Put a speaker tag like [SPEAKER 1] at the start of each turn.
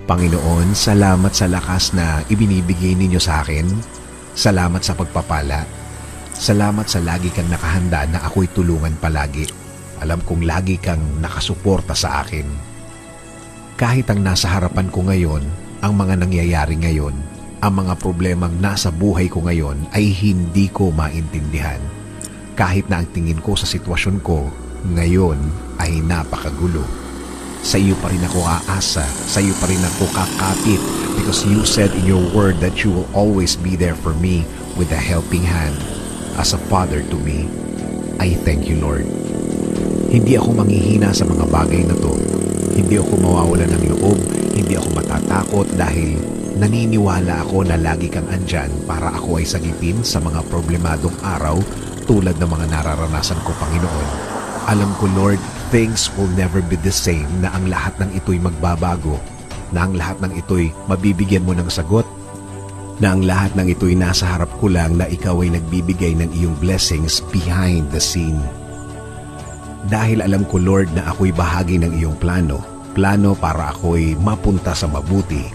[SPEAKER 1] Panginoon, salamat sa lakas na ibinibigay ninyo sa akin. Salamat sa pagpapala. Salamat sa lagi kang nakahanda na ako'y tulungan palagi. Alam kong lagi kang nakasuporta sa akin. Kahit ang nasa harapan ko ngayon, ang mga nangyayari ngayon, ang mga problemang nasa buhay ko ngayon ay hindi ko maintindihan. Kahit na ang tingin ko sa sitwasyon ko ngayon ay napakagulo. Sa iyo pa rin ako aasa, sa iyo pa rin ako kakapit because you said in your word that you will always be there for me with a helping hand as a father to me. I thank you, Lord. Hindi ako manghihina sa mga bagay na to. Hindi ako mawawalan ng loob, hindi ako matatakot dahil naniniwala ako na lagi kang andyan para ako ay sagipin sa mga problemadong araw tulad ng mga nararanasan ko, Panginoon. Alam ko, Lord, things will never be the same, na ang lahat ng ito'y magbabago, na ang lahat ng ito'y mabibigyan mo ng sagot, na ang lahat ng ito'y nasa harap ko lang na ikaw ay nagbibigay ng iyong blessings behind the scene. Dahil alam ko, Lord, na ako'y bahagi ng iyong plano para ako'y mapunta sa mabuti.